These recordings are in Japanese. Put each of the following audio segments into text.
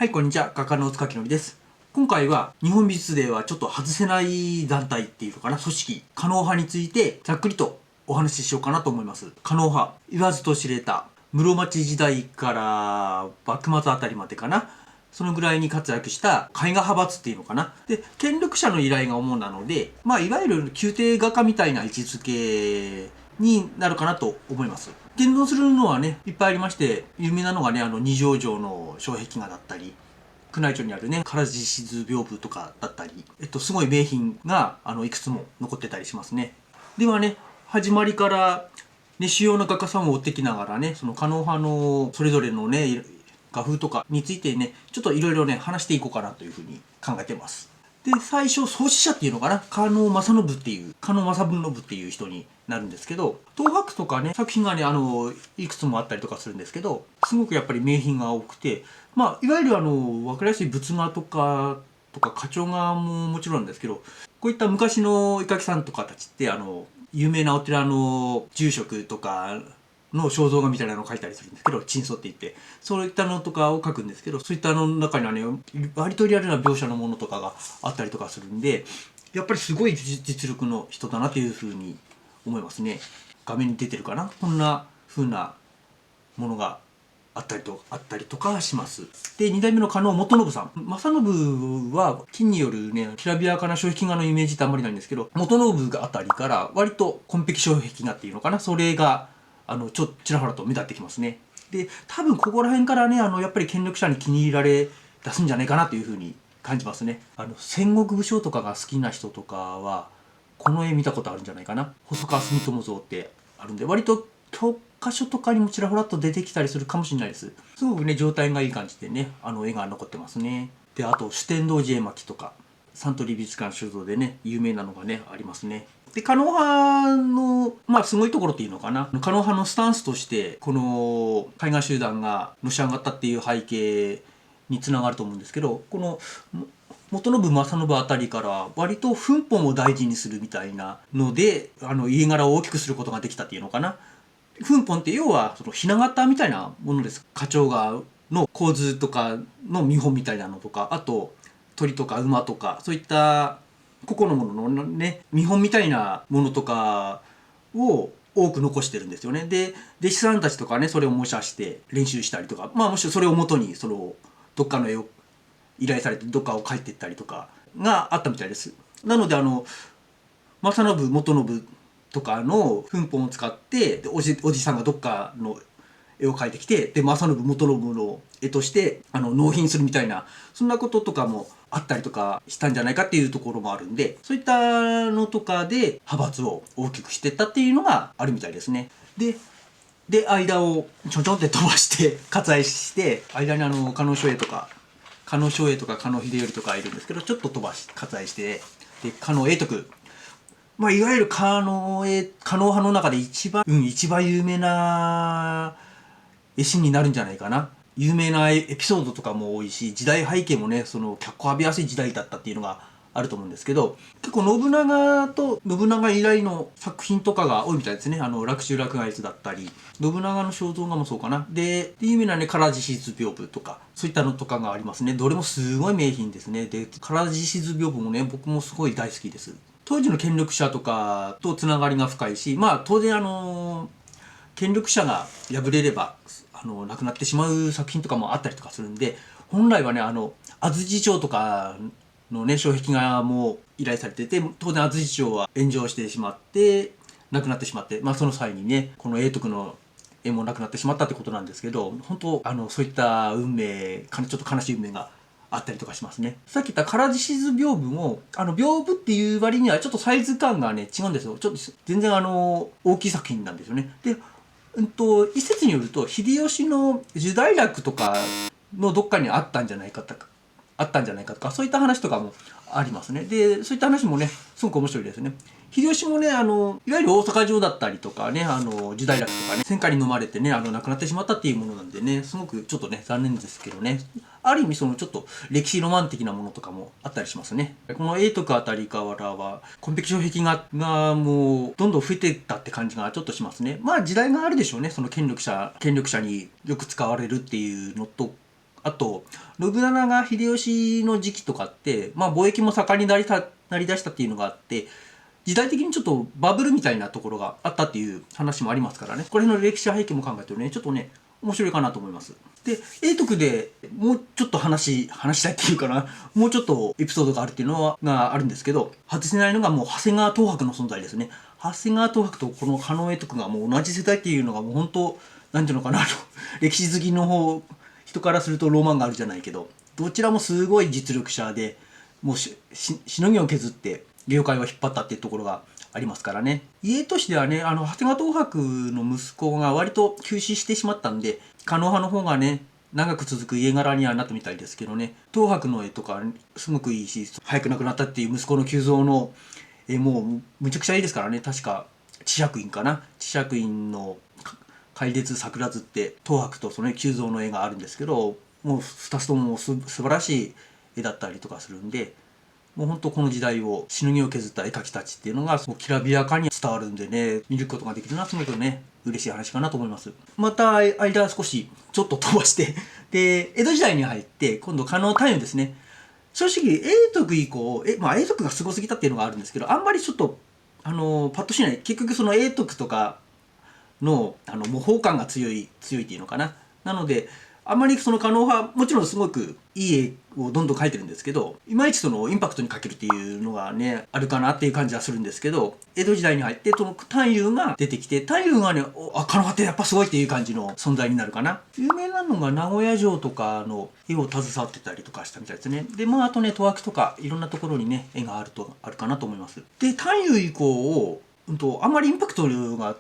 はい、こんにちは。画家の塚きのりです。今回は日本美術ではちょっと外せない団体っていうのかな、組織、狩野派についてざっくりとお話ししようかなと思います。狩野派、言わずと知れた、室町時代から幕末あたりまでかな。そのぐらいに活躍した絵画派閥っていうのかな。で、権力者の依頼が主なので、いわゆる宮廷画家みたいな位置づけになるかなと思います。現存するのはね、いっぱいありまして、有名なのがね、二条城の障壁画だったり、宮内庁にあるね、唐獅子屏風とかだったり、すごい名品が、いくつも残ってたりしますね。ではね、始まりから、ね、主要な画家さんを追ってきながらね、その狩野派のそれぞれのね、画風とかについてね、ちょっといろいろね、話していこうかなというふうに考えてます。で、最初、創始者っていうのかな、狩野正信っていう、狩野正信っていう人になるんですけど、東博とかね、作品がね、いくつもあったりとかするんですけど、すごくやっぱり名品が多くて、いわゆるわかりやすい仏画とか、花鳥画ももちろんなんですけど、こういった昔の絵描きさんとかたちって、有名なお寺の住職とか、の肖像画みたいなのを描いたりするんですけど、珍相って言って、そういったのとかを描くんですけど、そういったの中にはね、割とリアルな描写のものとかがあったりとかするんで、やっぱりすごい実力の人だなというふうに思いますね。画面に出てるかな、こんな風なものがあったりとかします。で、2代目の狩野元信さん。正信は金によるね、きらびやかな障壁画のイメージってあんまりないんですけど、元信あたりから割と紺碧障壁画っていうのかな、それがちらほらと目立ってきますね。で、多分ここら辺からね、やっぱり権力者に気に入られ出すんじゃないかなというふうに感じますね。戦国武将とかが好きな人とかは、この絵見たことあるんじゃないかな。細川住友像ってあるんで、割と教科書とかにもちらほらと出てきたりするかもしれないです。すごくね、状態がいい感じでね、絵が残ってますね。で、あと、酒呑童子絵巻とか、サントリー美術館収蔵でね、有名なのがね、ありますね。で、狩野派の、すごいところっていうのかな。狩野派のスタンスとして、この絵画集団がのし上がったっていう背景につながると思うんですけど、この、元信正信あたりから割と粉本を大事にするみたいなので、家柄を大きくすることができたっていうのかな。粉本って要はそのひな形みたいなものです。花鳥画の構図とかの見本みたいなのとか、あと鳥とか馬とか、そういった個々のもののね、見本みたいなものとかを多く残してるんですよね。で、弟子さんたちとかね、それを模写して練習したりとか、もしそれをもとに、どっかの絵を依頼されてどっかを描いていったりとかがあったみたいです。なので正信元信とかの粉本を使ってでおじさんがどっかの絵を描いてきて、で正信元信の絵として納品するみたいな、そんなこととかもあったりとかしたんじゃないかっていうところもあるんで、そういったのとかで派閥を大きくしていったっていうのがあるみたいですね。で間をちょんちょんって飛ばして割愛して、間に狩野昌永とか狩野秀頼とかいるんですけど、ちょっと飛ばし割愛して、で狩野永徳、いわゆる狩野派の中で一番有名な絵師になるんじゃないかな。有名なエピソードとかも多いし、時代背景もね、脚光浴びやすい時代だったっていうのがあると思うんですけど、結構信長以来の作品とかが多いみたいですね。洛中洛外図だったり、信長の肖像画もそうかな。で有名なね、唐獅子図屏風とか、そういったのとかがありますね。どれもすごい名品ですね。で、唐獅子図屏風もね、僕もすごい大好きです。当時の権力者とかとつながりが深いし、当然権力者が敗れれば亡くなってしまう作品とかもあったりとかするんで、本来はね安土城とかのね障壁画も依頼されてて、当然安土城は炎上してしまって亡くなってしまって、その際にねこの永徳の絵もなくなってしまったってことなんですけど、本当そういった運命ちょっと悲しい運命があったりとかしますね。さっき言った唐獅子図屏風も屏風っていう割にはちょっとサイズ感がね違うんですよ。ちょっと全然大きい作品なんですよね。で一説によると秀吉の時代楽とかのどっかにあったんじゃないかとか、そういった話とかもありますね。でそういった話もねすごく面白いですね。秀吉もねいわゆる大阪城だったりとかね時代楽とかね戦火に飲まれてね亡くなってしまったっていうものなんでね、すごくちょっとね残念ですけどね、ある意味ちょっと歴史ロマン的なものとかもあったりしますね。この永徳あたりからは紺碧障壁画がもうどんどん増えていったって感じがちょっとしますね。時代があるでしょうね。その権力者によく使われるっていうのとあと信長が秀吉の時期とかって、まあ、貿易も盛んになりだしたっていうのがあって、時代的にちょっとバブルみたいなところがあったっていう話もありますからね、これの歴史背景も考えてるね、ちょっとね面白いかなと思います。で、永徳でもうちょっと話したいっていうかな、もうちょっとエピソードがあるっていうのがあるんですけど、外せないのがもう長谷川東博の存在ですね。長谷川東博とこの狩野永徳がもう同じ世代っていうのがもう本当、なんていうのかな、歴史好きの人からするとロマンがあるじゃないけど、どちらもすごい実力者で、もうしのぎを削って業界を引っ張ったっていうところがありますからね。家としてはね、長谷川東博の息子が割と急死してしまったんで、狩野派の方がね、長く続く家柄にはなったみたいですけどね、東博の絵とかすごくいいし、早く亡くなったっていう息子の急増の絵もむちゃくちゃいいですからね。確か智釈院かな、智釈院の戒列桜図って東博とその急増の絵があるんですけど、もう2つとも素晴らしい絵だったりとかするんで、もう本当この時代をしのぎを削った絵描きたちっていうのがもうきらびやかに伝わるんでね、見ることができるのはすごくね嬉しい話かなと思います。また間少しちょっと飛ばしてで江戸時代に入って今度狩野太夫ですね。正直永徳以降まあ永徳がすごすぎたっていうのがあるんですけど、あんまりちょっとパッとしない。結局その永徳とかの模倣感が強いっていうのかな。なのであんまりその狩野派もちろんすごくいい絵をどんどん描いてるんですけど、いまいちそのインパクトに描けるっていうのがねあるかなっていう感じはするんですけど、江戸時代に入ってその太夫が出てきて、太夫がね狩野派ってやっぱすごいっていう感じの存在になるかな。有名なのが名古屋城とかの絵を携わってたりとかしたみたいですね。でまああとね戸枠とかいろんなところにね絵があるかなと思います。で太夫以降をあんまりインパクトが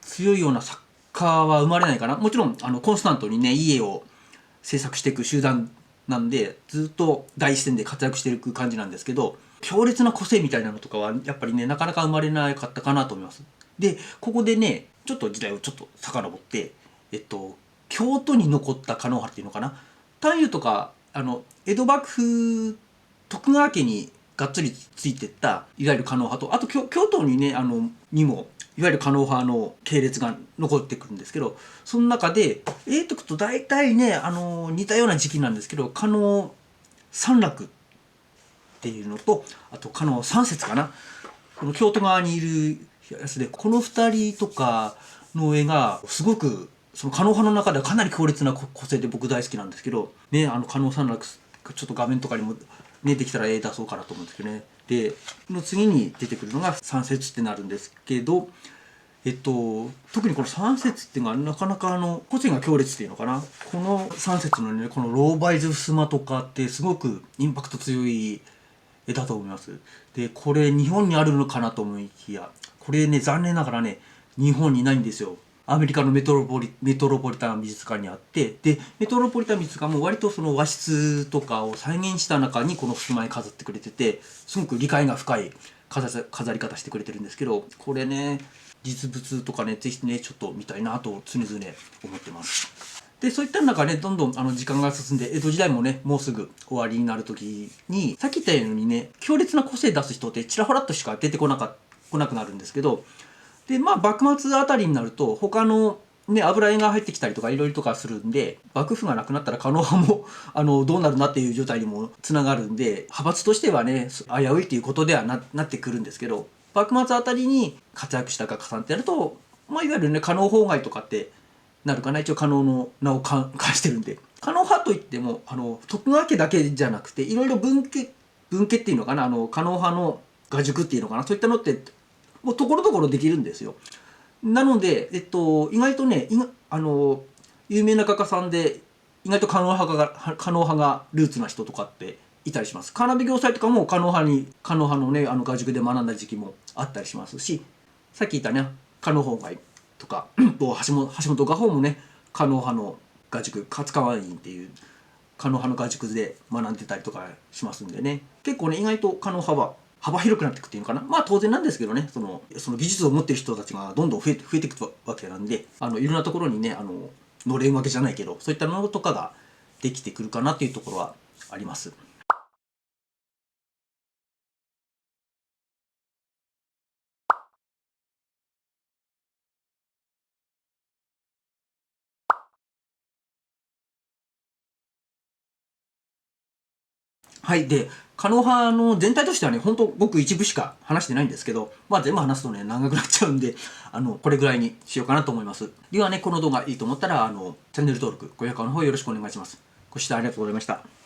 強いような作家は生まれないかな。もちろんコンスタントにねいい絵を制作していく集団なんで、ずっと第一線で活躍していく感じなんですけど、強烈な個性みたいなのとかはやっぱりねなかなか生まれなかったかなと思います。でここでねちょっと時代をちょっと遡って、京都に残った狩野派っていうのかな。太夫とか江戸幕府徳川家にがっつりついてったいわゆる狩野派と、あと京都にねにもいわゆる狩野派の系列が残ってくるんですけど、その中で永徳と大体ね似たような時期なんですけど、狩野三楽っていうのと、あと狩野三節かな、この京都側にいるやつで、この2人とかの絵がすごくその狩野派の中ではかなり強烈な個性で僕大好きなんですけどね。狩野三楽ちょっと画面とかにもねできたら絵出そうかなと思うんですけどね。での次に出てくるのが三節ってなるんですけど、特にこの三節っていうのはなかなか個性が強烈っていうのかな。この三節のねこのローバイズ襖とかってすごくインパクト強い絵だと思います。でこれ日本にあるのかなと思いきや、これね残念ながらね日本にないんですよ。アメリカのメトロポリタン美術館にあって、でメトロポリタン美術館も割とその和室とかを再現した中にこの襖絵飾ってくれてて、すごく理解が深い飾り方してくれてるんですけど、これね実物とかね是非ねちょっと見たいなと常々思ってます。でそういった中ねどんどん時間が進んで江戸時代もねもうすぐ終わりになる時に、さっき言ったようにね強烈な個性出す人ってちらほらっとしか出てこなくなるんですけど、でまあ幕末あたりになると他のね油絵が入ってきたりとかいろいろとかするんで、幕府がなくなったら狩野派もどうなるなっていう状態にもつながるんで、派閥としてはね危ういっていうことではなってくるんですけど、幕末あたりに活躍した画家さんってやると、まあ、いわゆるね狩野法外とかってなるかな。一応狩野の名を冠してるんで、狩野派といっても徳川家だけじゃなくていろいろ文家っていうのかな、狩野派の画塾っていうのかな、そういったのってもうところどころできるんですよ。なので、意外とね有名な画家さんで意外と狩野派がルーツな人とかっていたりします。カーナビ行祭とかも狩野派のね画塾で学んだ時期もあったりしますし、さっき言ったね狩野法外とか橋本画法もね狩野派の画塾勝川院っていう狩野派の画塾で学んでたりとかしますんでね、結構ね意外と狩野派は幅広くなっていくっていうのかな。まあ当然なんですけどね、その技術を持ってる人たちがどんどん増えていくわけなんで、いろんなところにねのれんわけじゃないけどそういったものとかができてくるかなっていうところはあります。はい。で、狩野派の全体としてはね、ほんとごく一部しか話してないんですけど、まあ全部話すとね、長くなっちゃうんで、これぐらいにしようかなと思います。ではね、この動画いいと思ったら、チャンネル登録、高評価の方よろしくお願いします。ご視聴ありがとうございました。